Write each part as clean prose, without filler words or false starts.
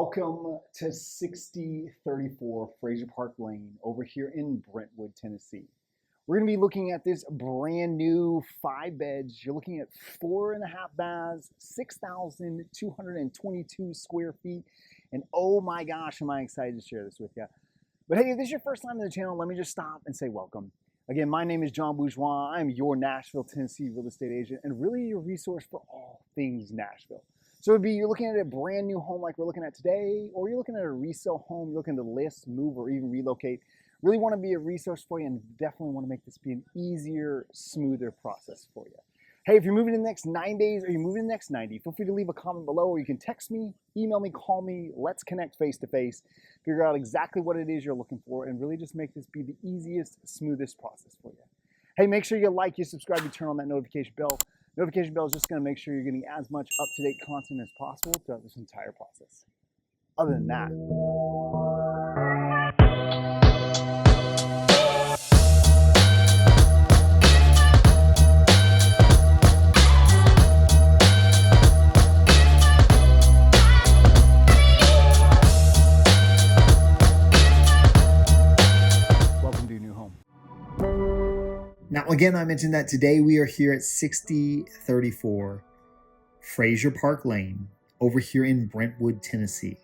Welcome to 6034 Fraser Park Lane over here in Brentwood, Tennessee. We're going to be looking at this brand new 5 beds. You're looking at 4.5 baths, 6,222 square feet. And oh my gosh, am I excited to share this with you. But hey, if this is your first time on the channel, let me just stop and say welcome. Again, my name is John Bourgeois. I'm your Nashville, Tennessee real estate agent and really your resource for all things Nashville. So it'd be you're looking at a brand new home like we're looking at today, or you're looking at a resale home, you're looking to list, move, or even relocate. Really want to be a resource for you and definitely want to make this be an easier, smoother process for you. Hey, if you're moving in the next 9 days or you're moving in the next 90, feel free to leave a comment below, or you can text me, email me, call me. Let's connect face to face, figure out exactly what it is you're looking for, and really just make this be the easiest, smoothest process for you. Hey, make sure you like, you subscribe, you turn on that notification bell. Notification bell is just going to make sure you're getting as much up-to-date content as possible throughout this entire process. Other than that, welcome to your new home. Now, again, I mentioned that today we are here at 6034 Fraser Park Lane over here in Brentwood, Tennessee.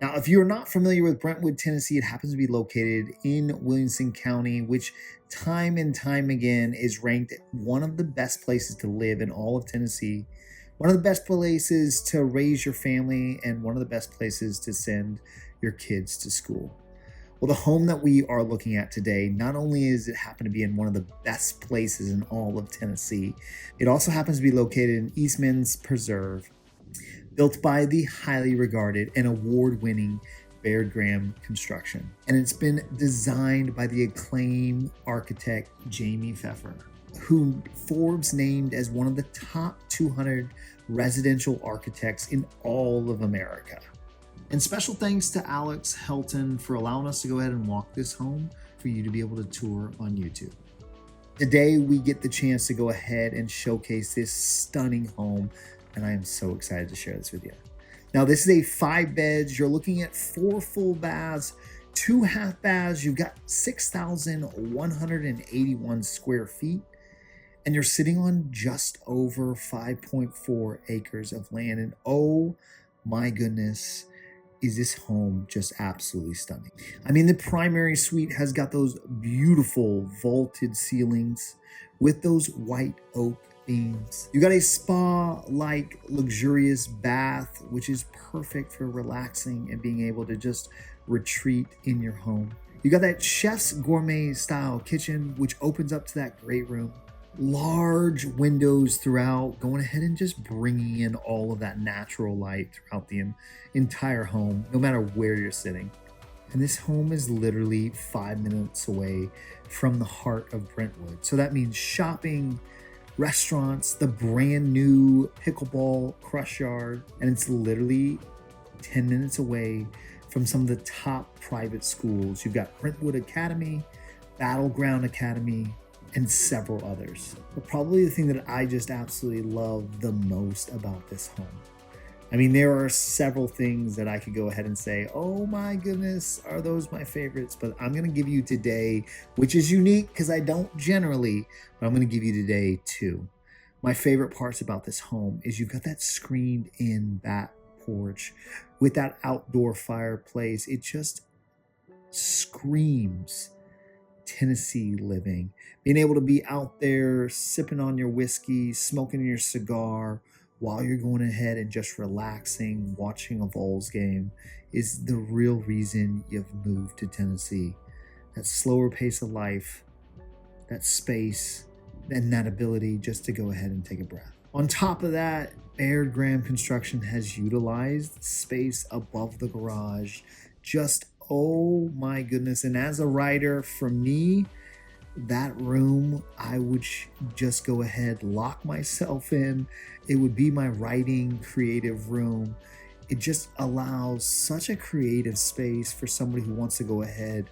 Now, if you're not familiar with Brentwood, Tennessee, it happens to be located in Williamson County, which time and time again is ranked one of the best places to live in all of Tennessee, one of the best places to raise your family, and one of the best places to send your kids to school. Well, the home that we are looking at today, not only is it happen to be in one of the best places in all of Tennessee, it also happens to be located in Eastman's Preserve, built by the highly regarded and award-winning Baird Graham Construction. And it's been designed by the acclaimed architect Jamie Pfeffer, who Forbes named as one of the top 200 residential architects in all of America. And special thanks to Alex Helton for allowing us to go ahead and walk this home for you to be able to tour on YouTube. Today, we get the chance to go ahead and showcase this stunning home, and I am so excited to share this with you. Now, this is a 5 beds. You're looking at 4 full baths, 2 half baths. You've got 6,181 square feet, and you're sitting on just over 5.4 acres of land. And oh my goodness, is this home just absolutely stunning. I mean, the primary suite has got those beautiful vaulted ceilings with those white oak beams. You got a spa-like luxurious bath, which is perfect for relaxing and being able to just retreat in your home. You got that chef's gourmet style kitchen, which opens up to that great room. Large windows throughout, going ahead and just bringing in all of that natural light throughout the entire home, no matter where you're sitting. And this home is literally 5 minutes away from the heart of Brentwood. So that means shopping, restaurants, the brand new pickleball crush yard, and it's literally 10 minutes away from some of the top private schools. You've got Brentwood Academy, Battleground Academy, and several others. But probably the thing that I just absolutely love the most about this home, I mean, there are several things that I could go ahead and say, oh my goodness, are those my favorites? But I'm gonna give you today, which is unique because I don't generally, but I'm gonna give you today 2. My favorite parts about this home is you've got that screened in back porch with that outdoor fireplace. It just screams Tennessee living, being able to be out there sipping on your whiskey, smoking your cigar while you're going ahead and just relaxing, watching a Vols game is the real reason you've moved to Tennessee. That slower pace of life, that space, and that ability just to go ahead and take a breath. On top of that, Baird Graham Construction has utilized space above the garage. Just oh my goodness. And as a writer, for me, that room, I would just go ahead, lock myself in. It would be my writing creative room. It just allows such a creative space for somebody who wants to go ahead,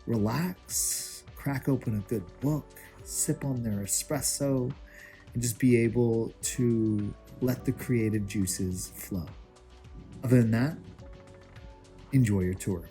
relax, crack open a good book, sip on their espresso, and just be able to let the creative juices flow. Other than that, Enjoy your tour.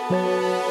you.